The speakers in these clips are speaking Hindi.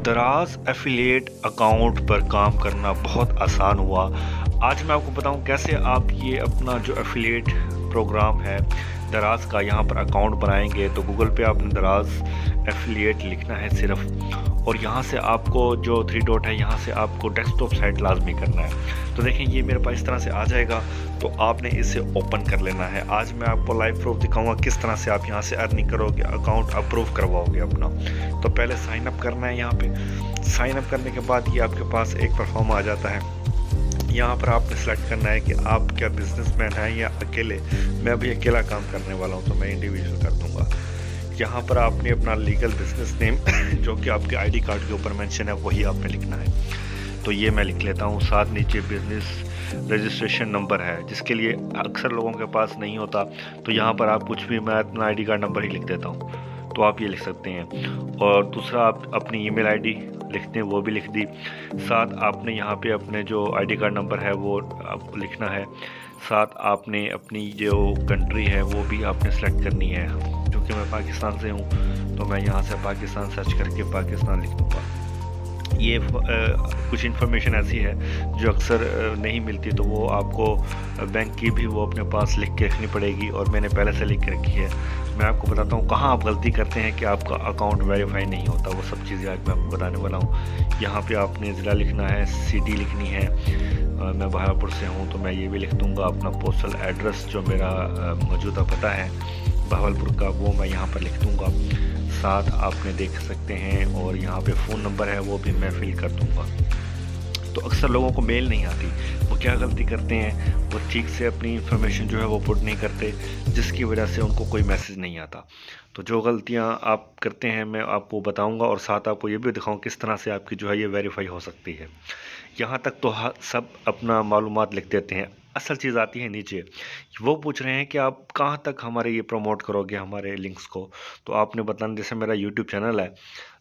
दराज एफिलिएट अकाउंट पर काम करना बहुत आसान हुआ। आज मैं आपको बताऊं कैसे आप ये अपना जो एफिलिएट प्रोग्राम है दराज का यहाँ पर अकाउंट बनाएंगे। तो गूगल पे आपने दराज एफिलिएट लिखना है सिर्फ, और यहाँ से आपको जो 3 डॉट है यहाँ से आपको डेस्कटॉप साइट लाजमी करना है। तो देखें ये मेरे पास इस तरह से आ जाएगा, तो आपने इसे ओपन कर लेना है। आज मैं आपको लाइव प्रूफ दिखाऊंगा किस तरह से आप यहाँ से अर्निंग करोगे, अकाउंट अप्रूव करवाओगे अपना। तो पहले साइन अप करना है। यहाँ पे साइन अप करने के बाद ये आपके पास एक परफॉर्म आ जाता है। यहाँ पर आपने सेलेक्ट करना है कि आप क्या बिजनेसमैन हैं या अकेले। मैं अभी अकेला काम करने वाला हूँ तो मैं इंडिविजुअल कर दूँगा। यहाँ पर आपने अपना लीगल बिजनेस नेम जो कि आपके आईडी कार्ड के ऊपर मेंशन है वही आपने लिखना है। तो ये मैं लिख लेता हूँ। साथ नीचे बिजनेस रजिस्ट्रेशन नंबर है जिसके लिए अक्सर लोगों के पास नहीं होता, तो यहाँ पर आप कुछ भी, मैं अपना आईडी कार्ड नंबर ही लिख देता हूँ, तो आप ये लिख सकते हैं। और दूसरा आप अपनी ईमेल आईडी लिखते हैं, वो भी लिख दी। साथ आपने यहाँ पे अपने जो आईडी कार्ड नंबर है वो आपको लिखना है। साथ आपने अपनी जो कंट्री है वो भी आपने सेलेक्ट करनी है। क्योंकि मैं पाकिस्तान से हूँ तो मैं यहाँ से पाकिस्तान सर्च करके पाकिस्तान लिख दूँगा। ये कुछ इन्फॉर्मेशन ऐसी है जो अक्सर नहीं मिलती, तो वो आपको बैंक की भी वो अपने पास लिख के रखनी पड़ेगी, और मैंने पहले से लिख के रखी है। मैं आपको बताता हूँ कहाँ आप गलती करते हैं कि आपका अकाउंट वेरीफाई नहीं होता, वो सब चीज़ें आज मैं आपको बताने वाला हूँ। यहाँ पे आपने ज़िला लिखना है, सिटी लिखनी है। मैं बहारपुर से हूँ तो मैं ये भी लिख दूँगा। अपना पोस्टल एड्रेस जो मेरा मौजूदा पता है बहावलपुर का, वो मैं यहाँ पर लिख दूँगा। साथ आपने देख सकते हैं, और यहाँ पे फ़ोन नंबर है वो भी मैं फिल कर दूँगा। तो अक्सर लोगों को मेल नहीं आती, वो क्या गलती करते हैं, वो ठीक से अपनी इन्फॉर्मेशन जो है वो पुट नहीं करते, जिसकी वजह से उनको कोई मैसेज नहीं आता। तो जो गलतियां आप करते हैं मैं आपको बताऊंगा, और साथ आपको ये भी दिखाऊं किस तरह से आपकी जो है ये वेरीफाई हो सकती है। यहाँ तक तो सब अपना मालूमात लिख देते हैं। असल चीज़ आती है नीचे, वो पूछ रहे हैं कि आप कहाँ तक हमारे ये प्रमोट करोगे हमारे लिंक्स को। तो आपने बताना, जैसे मेरा यूट्यूब चैनल है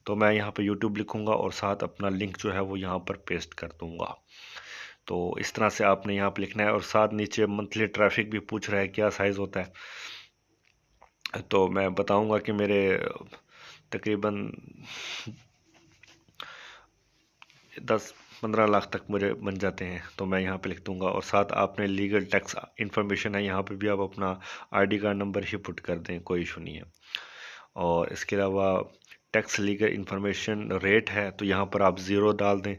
तो मैं यहाँ पे यूट्यूब लिखूँगा और साथ अपना लिंक जो है वो यहाँ पर पेस्ट कर दूँगा। तो इस तरह से आपने यहाँ पर लिखना है। और साथ नीचे मंथली ट्रैफिक भी पूछ रहा है क्या साइज़ होता है, तो मैं बताऊँगा कि मेरे तकरीबन 10-15 लाख तक मुझे बन जाते हैं, तो मैं यहाँ पे लिख दूँगा। और साथ आपने लीगल टैक्स इन्फॉर्मेशन है, यहाँ पे भी आप अपना आईडी कार्ड नंबर ही पुट कर दें, कोई इशू नहीं है। और इसके अलावा टैक्स लीगल इन्फॉर्मेशन रेट है तो यहाँ पर आप ज़ीरो डाल दें,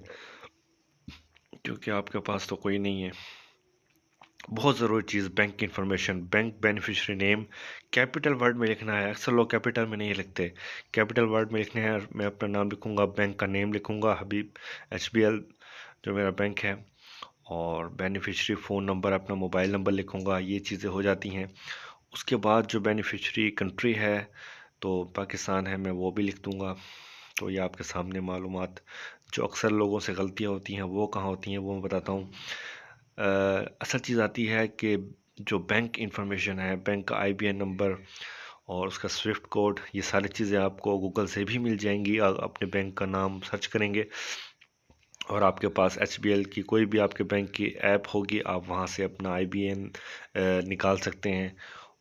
क्योंकि आपके पास तो कोई नहीं है। बहुत ज़रूरी चीज़ बैंक की information, bank beneficiary name capital word में लिखना है। अक्सर लोग कैपिटल में नहीं लिखते, कैपिटल वर्ड में लिखने हैं। मैं अपना नाम लिखूँगा, बैंक का नेम लिखूँगा हबीब HBL जो मेरा बैंक है, और बेनिफिशियरी फ़ोन नंबर अपना मोबाइल नंबर लिखूँगा। ये चीज़ें हो जाती हैं। उसके बाद जो बेनिफिशियरी कंट्री है तो पाकिस्तान है, मैं वो भी लिख दूँगा। तो ये आपके सामने मालूमात, जो अक्सर लोगों से गलतियाँ होती हैं वो कहाँ होती हैं वो मैं बताता हूँ। असल चीज़ आती है कि जो बैंक इंफॉर्मेशन है, बैंक का IBN नंबर और उसका स्विफ्ट कोड, ये सारी चीज़ें आपको गूगल से भी मिल जाएंगी। आप अपने बैंक का नाम सर्च करेंगे और आपके पास HBL की कोई भी आपके बैंक की ऐप होगी, आप वहाँ से अपना IBN निकाल सकते हैं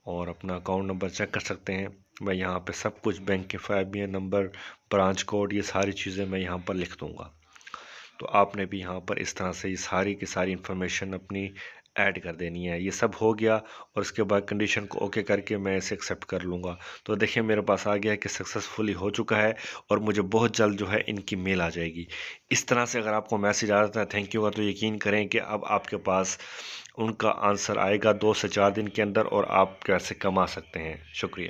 और अपना अकाउंट नंबर चेक कर सकते हैं। मैं यहाँ पे सब कुछ बैंक के IBN नंबर, ब्रांच कोड, ये सारी चीज़ें मैं यहाँ पर लिख दूँगा। तो आपने भी यहाँ पर इस तरह से ये सारी की सारी इन्फॉर्मेशन अपनी ऐड कर देनी है। ये सब हो गया और उसके बाद कंडीशन को ओके करके मैं इसे एक्सेप्ट कर लूँगा। तो देखिए मेरे पास आ गया कि सक्सेसफुली हो चुका है, और मुझे बहुत जल्द जो है इनकी मेल आ जाएगी। इस तरह से अगर आपको मैसेज आ जाता है थैंक यू का, तो यकीन करें कि अब आपके पास उनका आंसर आएगा 2 से 4 दिन के अंदर, और आप पैसे कमा सकते हैं। शुक्रिया।